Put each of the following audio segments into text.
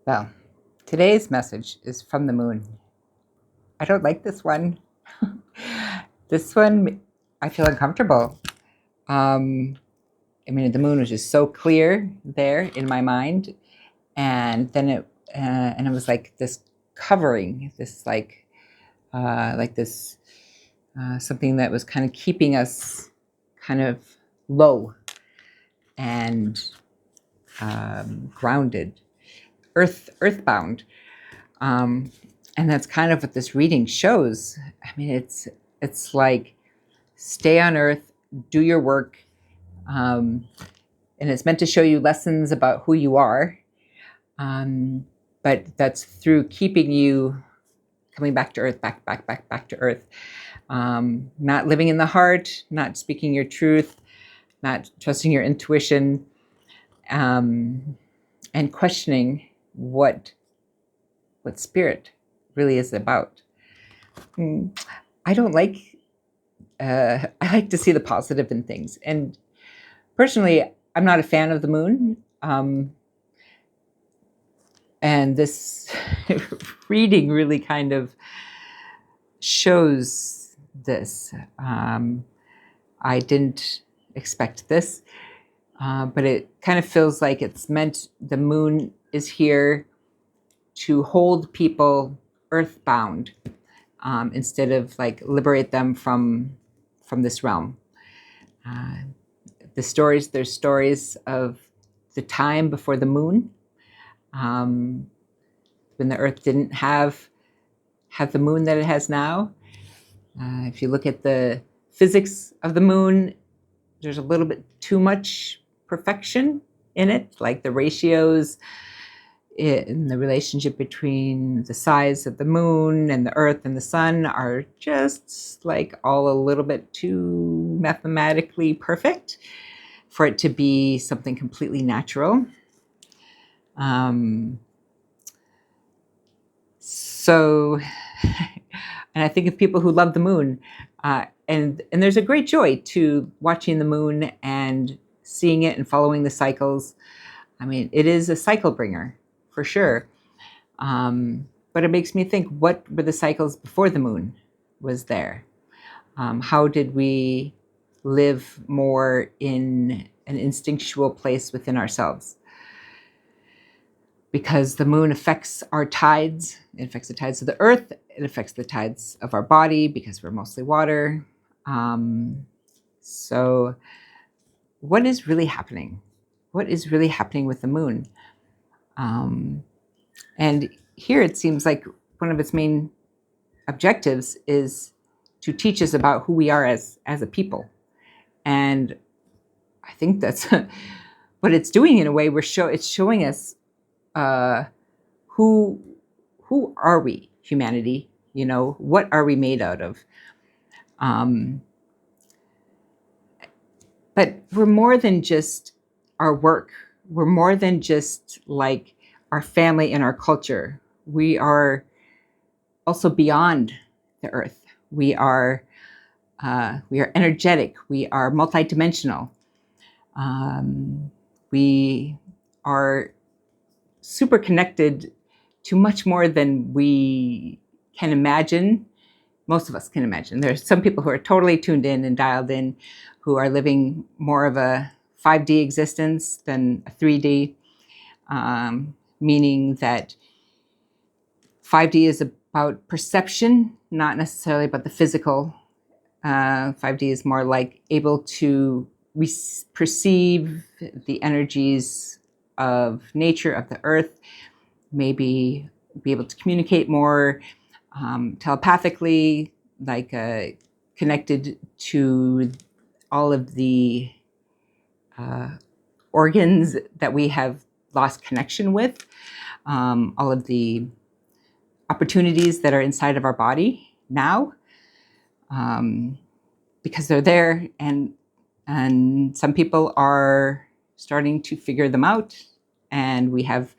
Well, today's message is from the moon. I don't like this one. This one, I feel uncomfortable. The moon was just so clear there in my mind, and then it was like this covering, this like this something that was kind of keeping us kind of low and grounded, earthbound. And that's kind of what this reading shows. It's like stay on earth, do your work, and it's meant to show you lessons about who you are. But that's through keeping you coming back to earth, back to earth. Not living in the heart, not speaking your truth, not trusting your intuition, and questioning what spirit really is about. I don't like. I like to see the positive in things, and personally, I'm not a fan of the moon. And this reading really kind of shows this. I didn't expect this, but it kind of feels like it's meant. The moon is here to hold people earthbound, instead of like liberate them from this realm. There's stories of the time before the moon, when the earth didn't have the moon that it has now. If you look at the physics of the moon, there's a little bit too much perfection in it, like the ratios in the relationship between the size of the moon and the earth and the sun are just like all a little bit too mathematically perfect for it to be something completely natural. So, and I think of people who love the moon, and there's a great joy to watching the moon and seeing it and following the cycles. It is a cycle bringer, for sure. But it makes me think, what were the cycles before the moon was there? How did we live more in an instinctual place within ourselves? Because the moon affects our tides. It affects the tides of the earth. It affects the tides of our body because we're mostly water. So what is really happening? What is really happening with the moon? And here it seems like one of its main objectives is to teach us about who we are as a people. And I think that's what it's doing in a way. It's showing us who are we, humanity? What are we made out of? But we're more than just our work. We're more than just like our family and our culture. We are also beyond the earth. We are energetic. We are multidimensional. We are super connected to much more than we can imagine. Most of us can imagine. There's some people who are totally tuned in and dialed in, who are living more of a 5D existence than a 3D, meaning that 5D is about perception, not necessarily about the physical. 5D is more like able to perceive the energies of nature, of the earth, maybe be able to communicate more telepathically, like connected to all of the organs that we have lost connection with, all of the opportunities that are inside of our body now, because they're there, and some people are starting to figure them out, and we have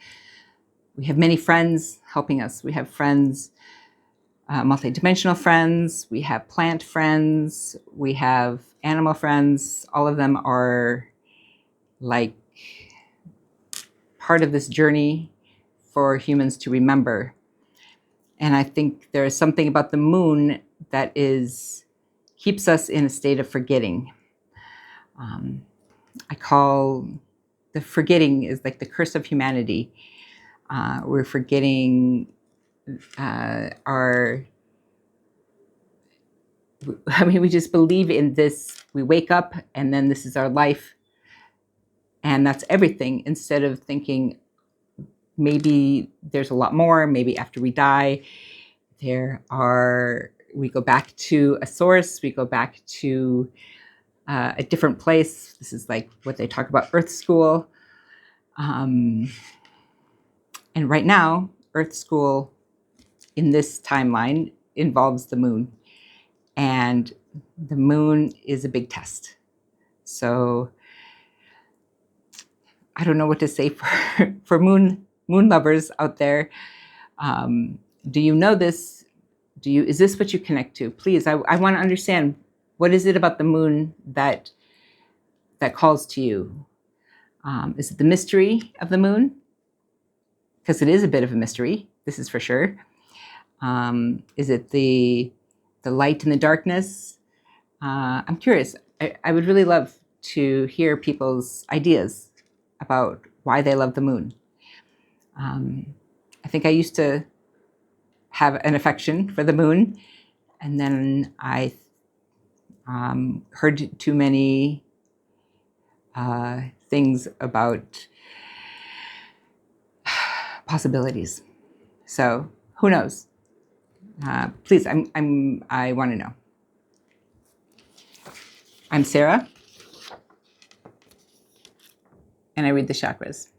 many friends helping us. We have friends, multidimensional friends, we have plant friends, we have animal friends. All of them are like part of this journey for humans to remember. And I think there's something about the moon that keeps us in a state of forgetting. I call the forgetting is like the curse of humanity. We're forgetting we just believe in this. We wake up and then this is our life and that's everything, instead of thinking maybe there's a lot more. Maybe after we die, we go back to a source, we go back to a different place. This is like what they talk about Earth School. And right now, Earth School in this timeline involves the moon. And the moon is a big test. So I don't know what to say for moon lovers out there. Do you know this? Is this what you connect to? Please, I want to understand, what is it about the moon that calls to you? Is it the mystery of the moon? Because it is a bit of a mystery, this is for sure. Is it the light and the darkness? I'm curious. I would really love to hear people's ideas about why they love the moon. I think I used to have an affection for the moon, and then I heard too many things about possibilities. So who knows? Please, I want to know. I'm Sarah, and I read the chakras.